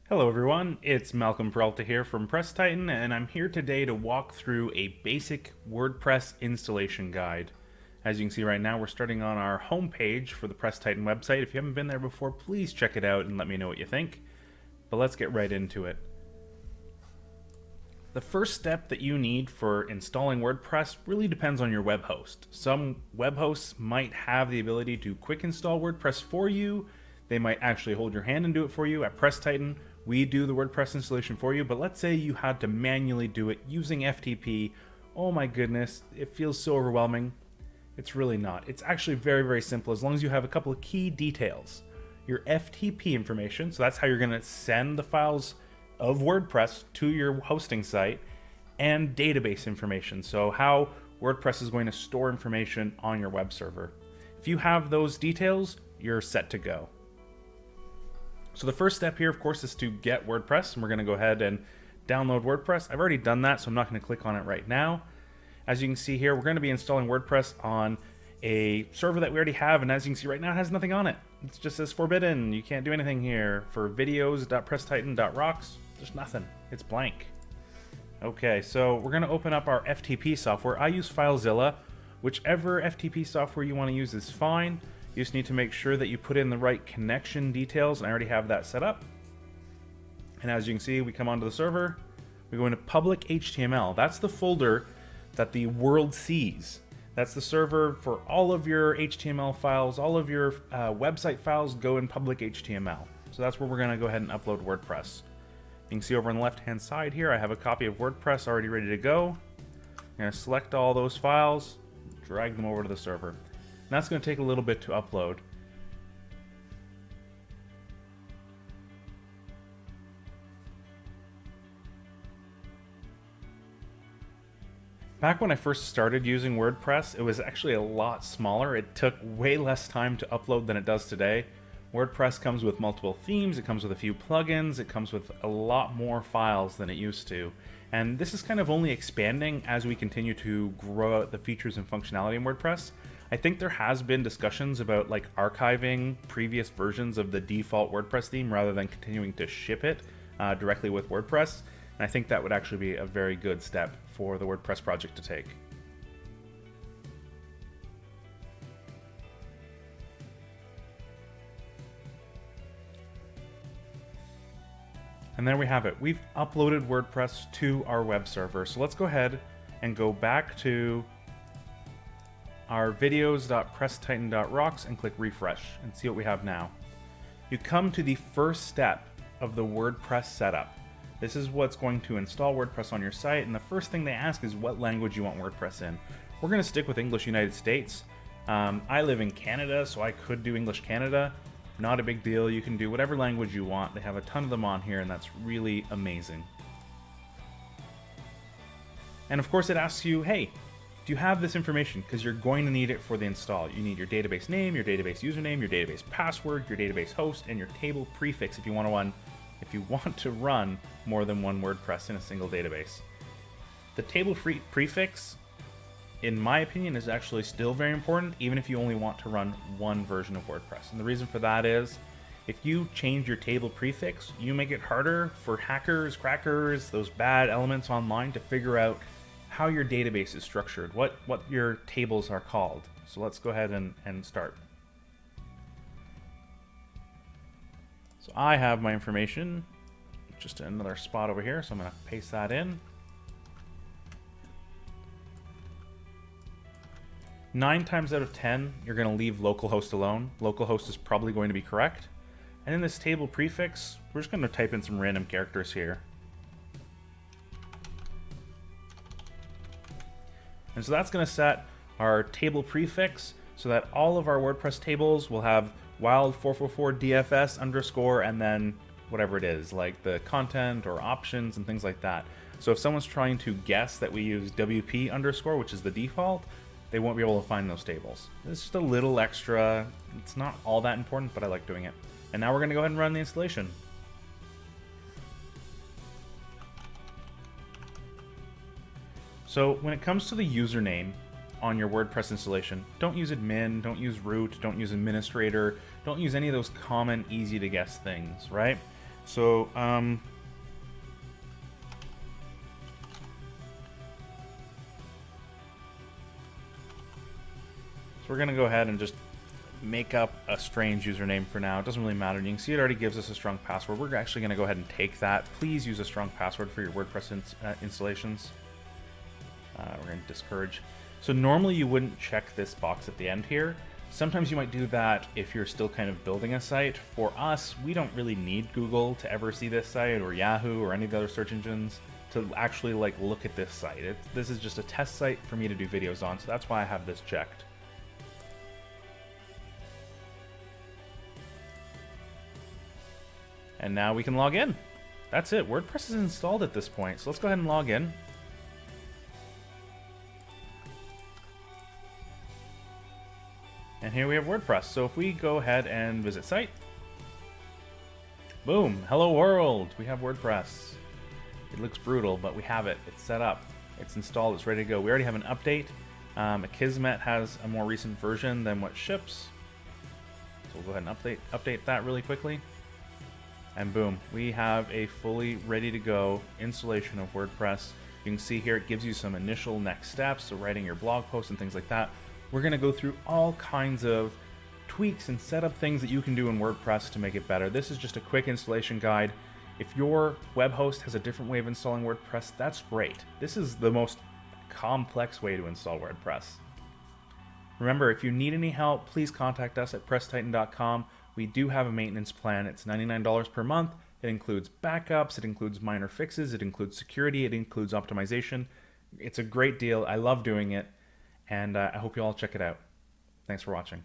Hello everyone, it's Malcolm Peralta here from Press Titan, and I'm here today to walk through a basic WordPress installation guide. As you can see right now, we're starting on our home page for the Press Titan website. If you haven't been there before, please check it out and let me know what you think. But let's get right into it. The first step that you need for installing WordPress really depends on your web host. Some web hosts might have the ability to quick install WordPress for you. They might actually hold your hand and do it for you. At Press Titan, we do the WordPress installation for you, but let's say you had to manually do it using FTP. Oh my goodness, it feels so overwhelming. It's really not. It's actually very, very simple as long as you have a couple of key details. Your FTP information, so that's how you're gonna send the files of WordPress to your hosting site, and database information, so how WordPress is going to store information on your web server. If you have those details, you're set to go. So the first step here, of course, is to get WordPress, and we're going to go ahead and download WordPress. I've already done that, so I'm not going to click on it right now. As you can see here, we're going to be installing WordPress on a server that we already have, and as you can see right now, it has nothing on it. It just says forbidden. You can't do anything here. For videos.presstitan.rocks, there's nothing. It's blank. Okay, so we're going to open up our FTP software. I use FileZilla. Whichever FTP software you want to use is fine. You just need to make sure that you put in the right connection details, and I already have that set up. And as you can see, we come onto the server, we go into public HTML. That's the folder that the world sees. That's the server for all of your HTML files, all of your website files go in public HTML. So that's where we're gonna go ahead and upload WordPress. You can see over on the left-hand side here, I have a copy of WordPress already ready to go. I'm gonna select all those files, drag them over to the server. And that's going to take a little bit to upload. Back when I first started using WordPress, it was actually a lot smaller. It took way less time to upload than it does today. WordPress comes with multiple themes, it comes with a few plugins, it comes with a lot more files than it used to. And this is kind of only expanding as we continue to grow out the features and functionality in WordPress. I think there has been discussions about like archiving previous versions of the default WordPress theme rather than continuing to ship it directly with WordPress. And I think that would actually be a very good step for the WordPress project to take. And there we have it. We've uploaded WordPress to our web server. So let's go ahead and go back to our videos.presstitan.rocks and click refresh and see what we have now. You come to the first step of the WordPress setup. This is what's going to install WordPress on your site, and the first thing they ask is what language you want WordPress in. We're going to stick with English United States. I live in Canada, so I could do English Canada. Not a big deal. You can do whatever language you want. They have a ton of them on here, and that's really amazing. And of course it asks you, hey, do you have this information? Because you're going to need it for the install. You need your database name, your database username, your database password, your database host, and your table prefix if you want to run more than one WordPress in a single database. The table prefix, in my opinion, is actually still very important, even if you only want to run one version of WordPress. And the reason for that is, if you change your table prefix, you make it harder for hackers, crackers, those bad elements online to figure out how your database is structured, what your tables are called. So let's go ahead and start. So I have my information just in another spot over here, so I'm going to paste that in. 9 times out of 10, you're going to leave localhost alone. Localhost is probably going to be correct. And in this table prefix, we're just going to type in some random characters here. And so that's going to set our table prefix so that all of our WordPress tables will have wild444 DFS underscore and then whatever it is, like the content or options and things like that. So if someone's trying to guess that we use WP underscore, which is the default, they won't be able to find those tables. It's just a little extra. It's not all that important, but I like doing it. And now we're going to go ahead and run the installation. So when it comes to the username on your WordPress installation, don't use admin, don't use root, don't use administrator, don't use any of those common, easy to guess things, right? So, we're going to go ahead and just make up a strange username for now. It doesn't really matter. You can see it already gives us a strong password. We're actually going to go ahead and take that. Please use a strong password for your WordPress installations. We're going to discourage. So normally you wouldn't check this box at the end here. Sometimes you might do that if you're still kind of building a site. For us, we don't really need Google to ever see this site, or Yahoo, or any of the other search engines to actually like look at this site. This is just a test site for me to do videos on, so that's why I have this checked. And now we can log in. That's it. WordPress is installed at this point. So let's go ahead and log in. And here we have WordPress. So if we go ahead and visit site, boom, hello world. We have WordPress. It looks brutal, but we have it. It's set up. It's installed. It's ready to go. We already have an update. Akismet has a more recent version than what ships. So we'll go ahead and update that really quickly. And boom, we have a fully ready to go installation of WordPress. You can see here it gives you some initial next steps, so writing your blog posts and things like that. We're going to go through all kinds of tweaks and setup things that you can do in WordPress to make it better. This is just a quick installation guide. If your web host has a different way of installing WordPress, that's great. This is the most complex way to install WordPress. Remember, if you need any help, please contact us at presstitan.com. We do have a maintenance plan. It's $99 per month. It includes backups, it includes minor fixes, it includes security, it includes optimization. It's a great deal. I love doing it, and I hope you all check it out. Thanks for watching.